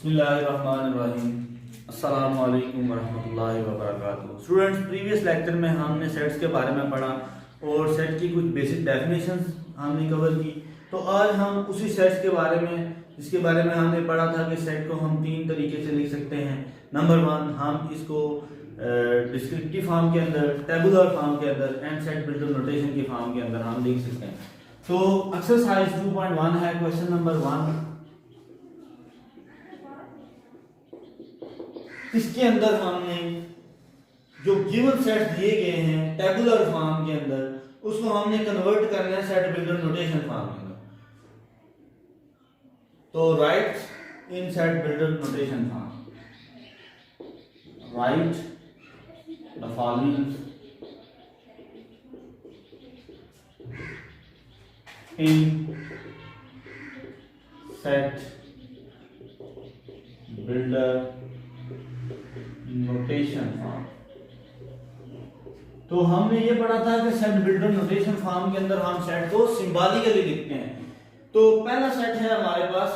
बिस्मिल्लाहिर्रहमानिर्रहीम। अस्सलामु अलैकुम वरहमतुल्लाहि वबरकातुहू। स्टूडेंट्स, प्रीवियस लेक्चर में हमने सेट्स के बारे में पढ़ा और सेट की कुछ बेसिक डेफिनेशंस हमने कवर की। तो आज हम उसी सेट्स के बारे में जिसके बारे में हमने पढ़ा था कि सेट को हम तीन तरीके से लिख सकते हैं। नंबर वन, हम इसको डिस्क्रिप्टिव फॉर्म के अंदर, टेबुलर फॉर्म के अंदर एंड सेट बिल्डर नोटेशन के फॉर्म के अंदर हम लिख सकते हैं। तो एक्सरसाइज 2.1 है, क्वेश्चन नंबर 1। इसके अंदर हमने जो गिवन सेट दिए गए हैं टेबुलर फॉर्म के अंदर, उसको हमने कन्वर्ट करना है सेट बिल्डर नोटेशन फॉर्म के अंदर। तो right in set builder notation form, right the following in set builder notation form. तो हमने ये पढ़ा था कि सेट बिल्डर नोटेशन फॉर्म के अंदर हम सेट को सिंबॉलिकली लिखते हैं। तो पहला सेट है हमारे पास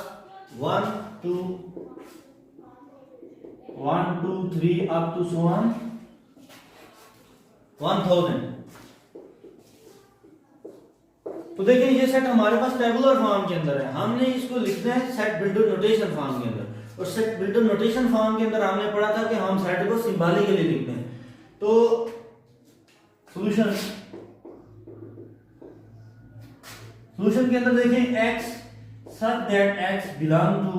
1 2 3 अप टू 1000। तो देखिए ये सेट हमारे पास टेबुलर फॉर्म के अंदर है, हमने इसको लिखना है सेट बिल्डर नोटेशन फॉर्म के अंदर। और सेट बिल्डर नोटेशन फॉर्म के अंदर हमने पढ़ा था कि हम सेट को सिंबॉलिकली लिखते हैं। तो सॉल्यूशन के अंदर देखें x such that x belong to,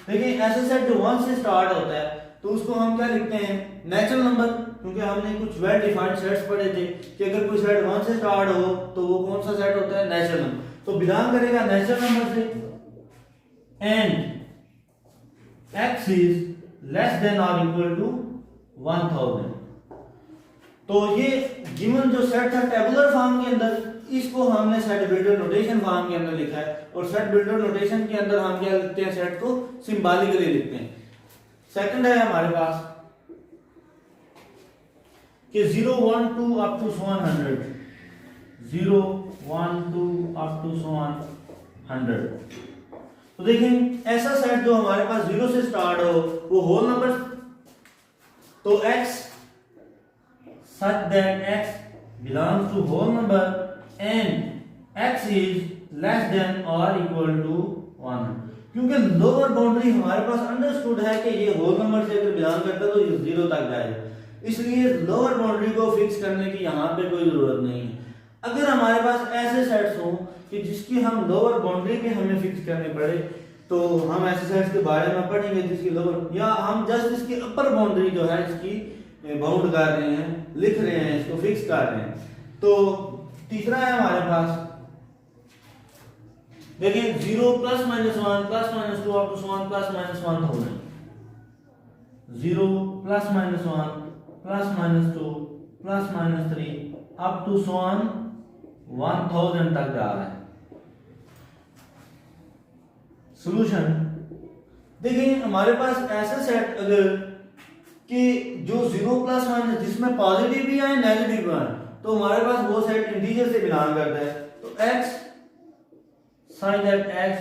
देखिए ऐसे सेट जो 1 से स्टार्ट होता है तो उसको हम क्या लिखते हैं, नेचुरल नंबर। क्योंकि हमने कुछ वेल डिफाइंड सेट्स पढ़े थे कि अगर कोई सेट 1 से स्टार्ट हो तो वो कौन सा सेट होता है, नेचुरल नंबर। तो बिलोंग करेगा नेचुरल नंबर से and x is less than or equal to 1000। तो ये गिवन जो सेट था टेबुलर फॉर्म के अंदर, इसको हमने सेट बिल्डर नोटेशन फॉर्म के अंदर लिखा है। और सेट बिल्डर नोटेशन के अंदर हम क्या लिखते हैं, सेट को सिंबॉलिकली लिखते हैं। सेकंड है हमारे पास कि 0 1 2 अप टू 100, 0 1 2 अप टू 100। तो देखें ऐसा सेट जो हमारे पास 0 से स्टार्ट हो वो होल नंबर, तो x such that x belongs to whole number and x is less than or equal to 1। क्योंकि लोअर बाउंड्री हमारे पास अंडरस्टूड है कि ये होल नंबर से अगर बिलोंग करता है तो ये 0 तक जाएगा, इसलिए लोअर बाउंड्री को फिक्स करने की यहाँ पे कोई जरूरत नहीं है। अगर हमारे पास ऐसे सेट्स हों कि जिसकी हम लोअर बाउंड्री भी हमें फिक्स करनी पड़े तो हम ऐसे सेट्स के बारे में पढ़ेंगे जिसकी लोअर, या हम जस्ट इसकी अपर बाउंड्री जो है इसकी बाउंड कर रहे हैं, लिख रहे हैं, इसको फिक्स कर रहे हैं। तो तीसरा है हमारे पास, देखिए 0 plus minus 1 plus minus 2 up to 1 plus minus 1000, 0 plus minus 1 plus minus 2 plus minus 3 up to 1000 तक जा रहा है। सॉल्यूशन देखिए हमारे पास ऐसा सेट अगर कि जो 0 प्लस माइनस जिसमें पॉजिटिव भी आए नेगेटिव भी आए तो हमारे पास वो सेट इंटीजर से बिलोंग करता है। तो x such that x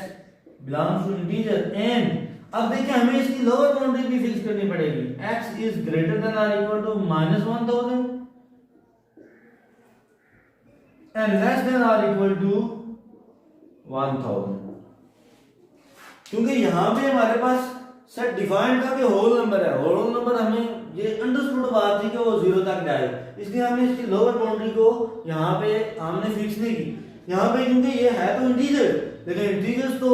belongs to integer and अब देखिए हमें इसकी लोअर बाउंड्री भी फिक्स करनी पड़ेगी, x is greater than or equal to -1000 and less than or equal to 1000। क्योंकि यहाँ पे हमारे पास सेट डिफाइंड था कि होल नंबर है, होल नंबर हमें ये अंडरस्टूड बात थी कि वो 0 तक जाए, इसलिए हमने इसकी लोअर बाउंड्री को यहाँ पे हमने फिक्स नहीं की। यहाँ पे क्योंकि ये है तो इंटीजर, लेकिन इंटीजर्स तो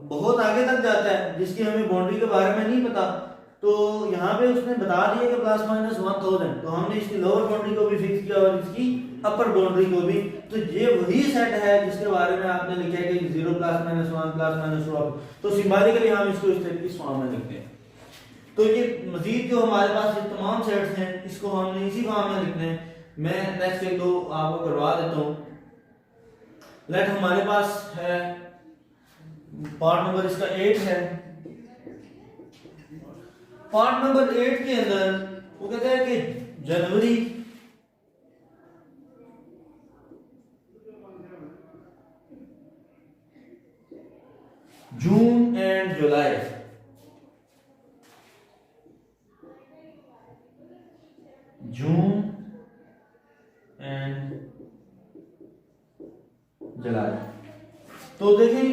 बहुत आगे तक जाता है जिसकी हमें बाउंड्री के बारे में नहीं पता। तो यहाँ पे उसने बता दिया कि प्लस माइनस 1000, तो हमने इसकी लोअर बाउंड्री को भी फिक्स किया और इसकी अपर बाउंड्री को भी। तो ये वही सेट है जिसके बारे में आपने लिखा है कि 0 प्लस माइनस 1 प्लस माइनस 2। तो सिंबॉलिकली हम इसको इस फॉर्म में लिखते हैं। तो ये मजीद जो हमारे पास ये तमाम सेट्स हैं इसको हमने इसी फॉर्म में लिखने हैं। मैं नेक्स्ट एक दो आपको करवा देता हूँ। लेट हमारे पास है पार्ट नंबर इसका 8 है। पार्ट नंबर 8 के अंदर वो कहते हैं कि जनवरी जून एंड जुलाई जून एंड जुलाई। तो देखिए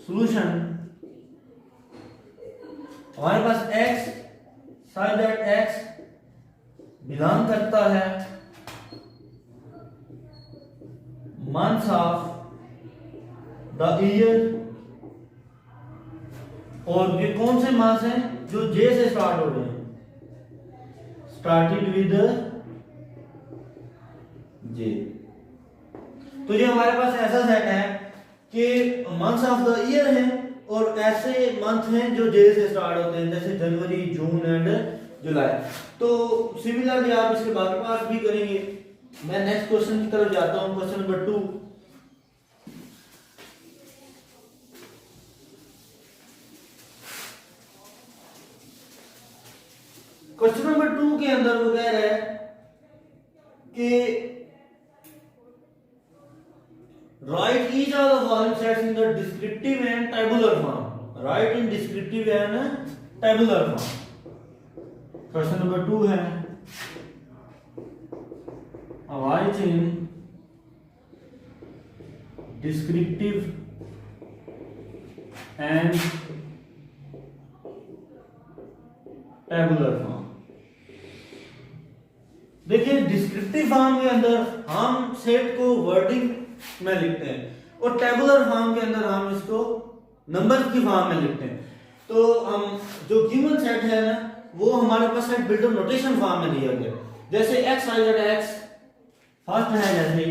सॉल्यूशन हमारे पास x such that x belong करता है मंथ्स ऑफ द ईयर, और ये कौन से मंथ्स हैं जो जे से स्टार्ट हो रहे हैं, स्टार्टेड विद जे। तो ये हमारे पास ऐसा सेट है कि मंथ्स ऑफ द ईयर है और ऐसे मंथ हैं जो जे से स्टार्ट होते हैं, जैसे जनवरी, जून एंड जुलाई। तो सिमिलरली आप इसके बाकी पार्ट भी करेंगे। मैं नेक्स्ट क्वेश्चन की तरफ जाता हूं, क्वेश्चन नंबर 2। क्वेश्चन नंबर 2 के अंदर वो कह रहा है कि write each of the following sets in the descriptive and tabular form. Write in descriptive and tabular form. Question number 2 है write in descriptive and tabular form। देखिए डिस्क्रिप्टिव फॉर्म के अंदर हम सेट को वर्डिंग में लिखते हैं और टेबुलर फॉर्म के अंदर हम इसको नंबर्स की फॉर्म में लिखते हैं। तो हम जो गिवन सेट है ना वो हमारे पास सेट बिल्डर नोटेशन फॉर्म में दिया गया। जैसे x such that x first है, जैसे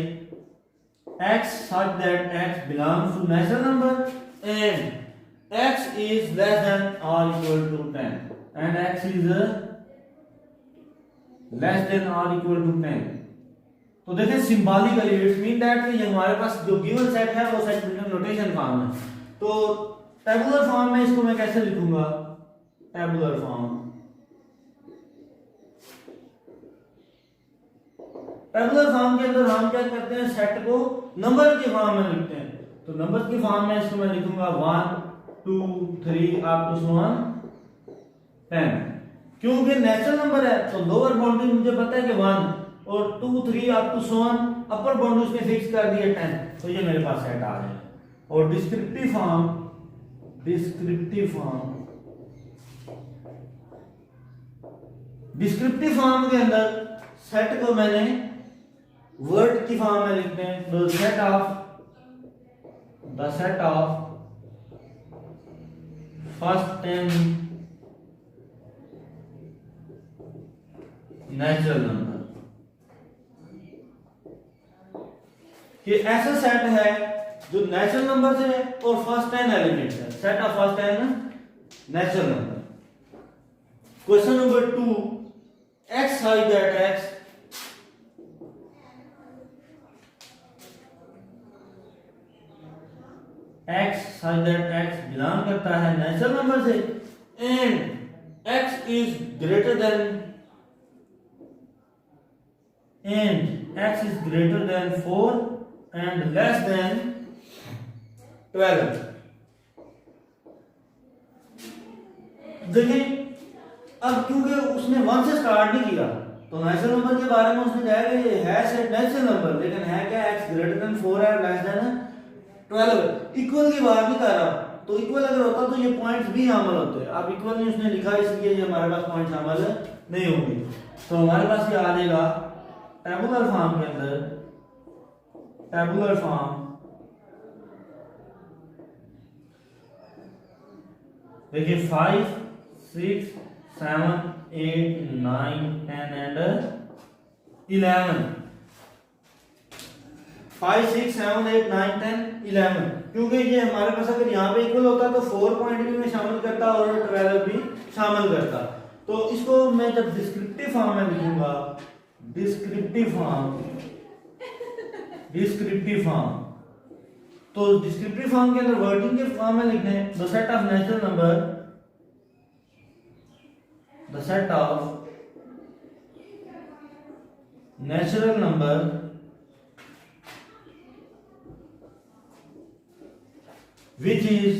x such that x belongs to natural number and x is less than or equal to 10 and x is less than or equal to 10। तो देखिए symbolically it mean that कि ये हमारे पास जो given set है वो सेट बिल्डर नोटेशन फॉर्म है। तो टेबुलर फॉर्म में इसको मैं कैसे लिखूंगा, टेबुलर फॉर्म। टेबुलर फॉर्म के अंदर हम क्या करते हैं, सेट को नंबर के फॉर्म में लिखते हैं। तो नंबर की फॉर्म में इसको मैं लिखूंगा 1 2 3 अप टू 10। क्योंकि नेचुरल नंबर है तो लोअर बाउंड्री मुझे पता है कि 1 और 2 3 अप टू 1 अपर बाउंड्री उसने फिक्स कर दिया 10। तो ये मेरे पास सेट आ गया। और डिस्क्रिप्टिव फॉर्म के अंदर सेट को मैंने वर्ड की फॉर्म में लिखते हैं। The set of first 10 natural number. ये ऐसा सेट है जो नेचुरल नंबर से है और फर्स्ट 10 एलिमेंट्स है, set of first 10 natural number. Question number 2 x such that x belong करता है नेचुरल नंबर से and x is greater than 4 and less than 12। देखिए अब क्योंकि उसने 1 से स्टार्ट नहीं किया तो नेचुरल नंबर के बारे में उसने कहा कि ये है सेट नेचुरल नंबर, लेकिन है क्या, x ग्रेटर देन 4 है लेस देन 12। इक्वल की बात नहीं कर रहा। तो इक्वल अगर होता तो ये पॉइंट्स भी शामिल होते। अब इक्वल नहीं उसने लिखा इसलिए ये हमारे पास पॉइंट शामिल नहीं होंगे। तो हमारे पास ये आ जाएगा टेबुलर फॉर्म के अंदर, टेबुलर फॉर्म देखिए 5 6 7 8 9 10 एंड 11। 5 6 7 8 9 10 11। क्योंकि ये हमारे पास अगर यहाँ पे इक्वल होता तो 4 पॉइंट भी मैं शामिल करता और 12 भी शामिल करता। तो इसको मैं जब डिस्क्रिप्टिव फॉर्म में लिखूंगा, डिस्क्रिप्टिव फॉर्म तो डिस्क्रिप्टिव फॉर्म के अंदर वर्डिंग के फॉर्म में लिखने the set of natural number which is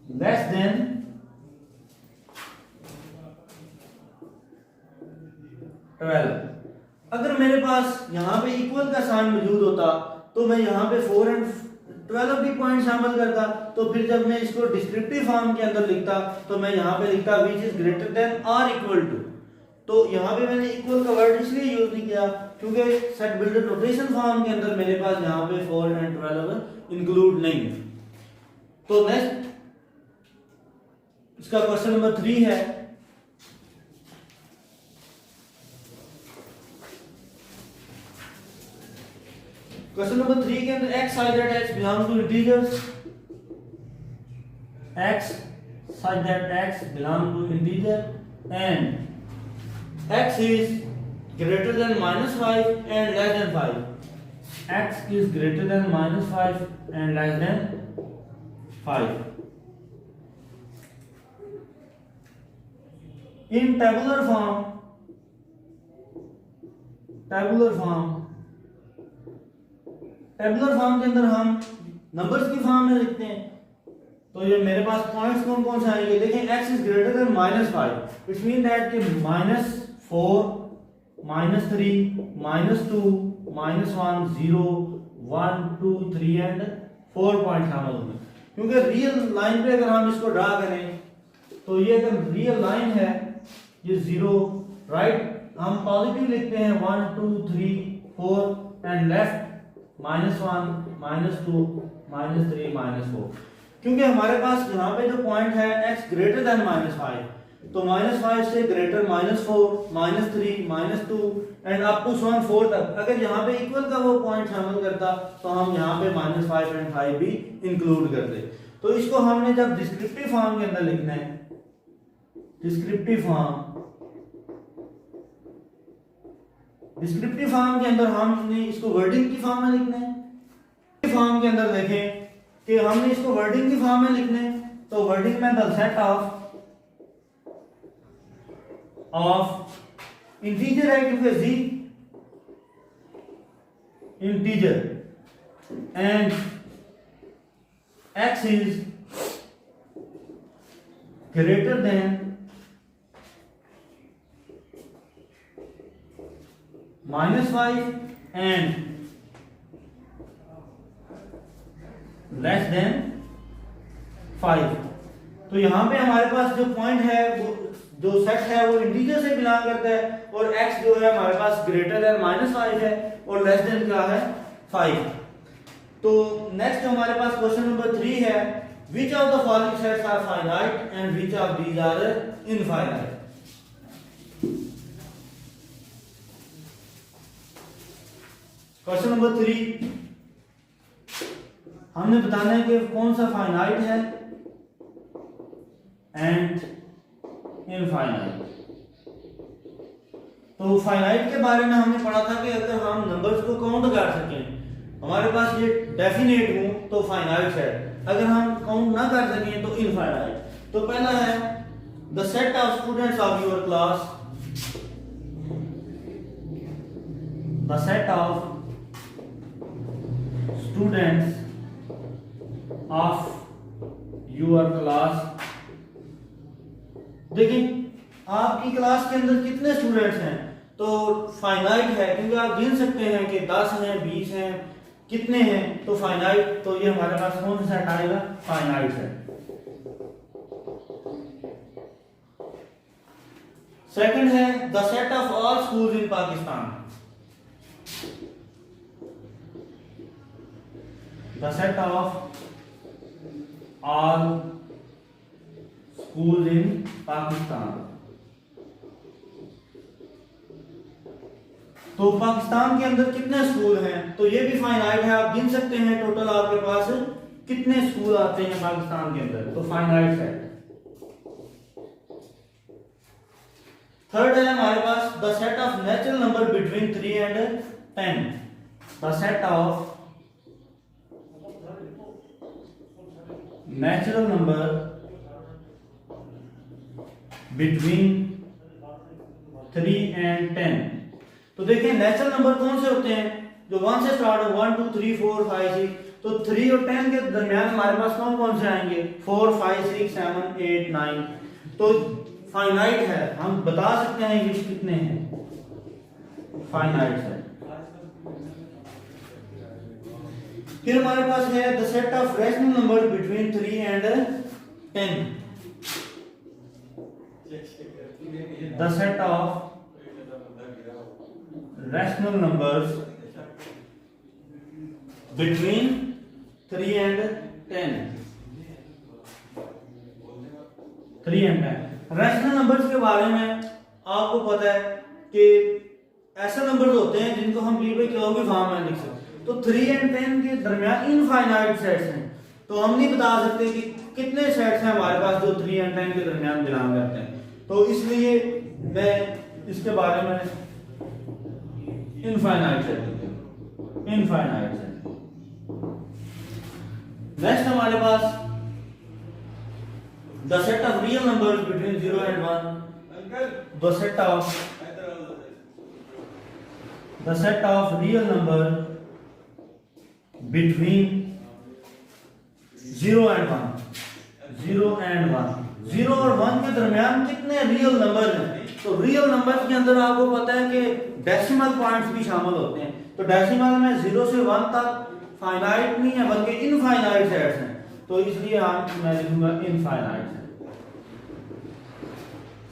less than 12। अगर मेरे पास यहाँ पे इक्वल का साइन मौजूद होता तो मैं यहाँ पे 4 एंड 12 भी पॉइंट शामिल करता, तो फिर जब मैं इसको डिस्क्रिप्टिव फॉर्म के अंदर लिखता तो मैं यहाँ पे लिखता विच इज ग्रेटर देन और इक्वल टू। तो यहाँ पे मैंने इक्वल का वर्ड इसलिए यूज नहीं किया क्योंकि सेट बिल्डर नोटेशन फॉर्म के अंदर मेरे पास यहाँ पे 4 एंड 12 इंक्लूड नहीं है। तो नेक्स्ट इसका क्वेश्चन नंबर 3 है। क्वेश्चन नंबर 3 के अंदर x such that x belong to integers, x such that x belong to integer and x is greater than -5 and less than 5. x is greater than -5 and less than 5. In tabular form के अंदर हम numbers की form में लिखते हैं। तो ये मेरे पास पॉइंट्स कौन कौन से आएंगे, देखें x is greater than -5, it's mean that कि -4 -3 -2 -1 0 1 2 3 एंड 4 पॉइंट शामिल होंगे। क्योंकि रियल लाइन पे अगर हम इसको ड्रा करें तो ये अगर रियल लाइन है ये 0 राइट, हम पॉजिटिव लिखते हैं 1 2 3 4 एंड लेफ्ट -1 -2 -3 -4। क्योंकि हमारे पास यहाँ पे जो पॉइंट है x ग्रेटर देन -5, तो -5 से ग्रेटर -4 -3 -2 एंड अप टू 4 तक अगर यहाँ पे इक्वल का वो पॉइंट शामिल करता तो हम यहाँ पे -5 एंड 5 भी इंक्लूड करते। तो इसको हमने जब डिस्क्रिप्टिव फॉर्म के अंदर लिखना है, डिस्क्रिप्टिव फॉर्म के अंदर हमने इसको वर्डिंग की फॉर्म में लिखना है। फॉर्म के अंदर देखें कि हमने इसको वर्डिंग की फॉर्म में लिखना है, तो वर्डिंग में द सेट ऑफ इंटीजर है क्योंकि z integer and x is greater than -5 and less than 5। तो यहां पे हमारे पास जो पॉइंट है वो जो सेट है वो इंटीजर से बिलोंग करता है और x जो है हमारे पास ग्रेटर देन -5 है और लेस देन क्या है 5। तो नेक्स्ट हमारे पास क्वेश्चन नंबर 3 है, which of the following sets are finite and which of these are infinite। Question number 3 हमने बताना है कि कौन सा फाइनाइट है एंड इनफाइनाइट। तो फाइनाइट के बारे में हमने पढ़ा था कि अगर हम नंबर्स को काउंट कर सकें, हमारे पास ये डेफिनेट हो तो फाइनाइट है, अगर हम काउंट ना कर सकें तो इनफाइनाइट। तो पहला है the set of students of your class, the set of students of your class. देखिए आपकी क्लास के अंदर कितने स्टूडेंट्स हैं, तो फाइनाइट है क्योंकि आप गिन सकते हैं कि 10 हैं 20 हैं कितने हैं, तो फाइनाइट। तो ये हमारे पास कौन सा सेट आएगा, फाइनाइट है। सेकंड है the set of all schools in Pakistan, the set of all school इन पाकिस्तान। तो पाकिस्तान के अंदर कितने स्कूल हैं, तो ये भी फाइनाइट है, आप गिन सकते हैं टोटल आपके पास कितने स्कूल आते हैं पाकिस्तान के अंदर, तो फाइनाइट है। थर्ड है हमारे पास the set of natural number between 3 and 10, the set of natural number between 3 and 10। तो देखिए नेचुरल नंबर कौन से होते हैं, जो 1 से स्टार्ट हो 1 2 3 4 5 6, तो 3 और 10 के दरमियान हमारे पास कौन कौन से आएंगे? 4, 5, 6, 7, 8, 9। तो फाइनाइट है, हम बता सकते हैं ये कितने हैं, फाइनाइट है। फिर हमारे पास है the set of rational numbers between 3 and 10। The set of rational numbers between 3 and 10। 3 and 10 rational numbers के बारे में आपको पता है कि ऐसे नंबर्स होते हैं जिनको हम भी क्यों भी फॉर्म में लिख सकते हैं। तो 3 एंड 10 के दरमियान इनफाइनाइट सेट्स हैं, तो हम नहीं बता सकते कि कितने सेट्स हैं हमारे पास जो 3 एंड 10 के दरमियान बिलोंग करते हैं। तो इसलिए मैं इसके बारे में इनफाइनाइट सेट लिखता हूं, इनफाइनाइट सेट। नेक्स्ट हमारे पास the set of real numbers between 0 and 1। The set of real number between 0 and 1। 0 and 1, 0 और 1 के दरमियान कितने रियल नंबर हैं? तो रियल नंबर के अंदर आपको पता है कि डेसिमल पॉइंट्स भी शामिल होते हैं। तो डेसिमल में 0 से 1 तक फाइनाइट नहीं है बल्कि इनफाइनाइट सेट्स हैं, तो इसलिए मैं लिखूंगा इनफाइनाइट सेट।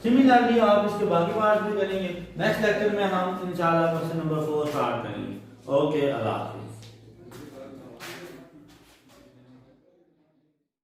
सिमिलरली आप इसके बाकी पार्ट भी करेंगे। नेक्स्ट लेक्चर में हम इंशाल्लाह क्वेश्चन नंबर 4 स्टार्ट करेंगे। ओके, अल्लाह हाफिज़।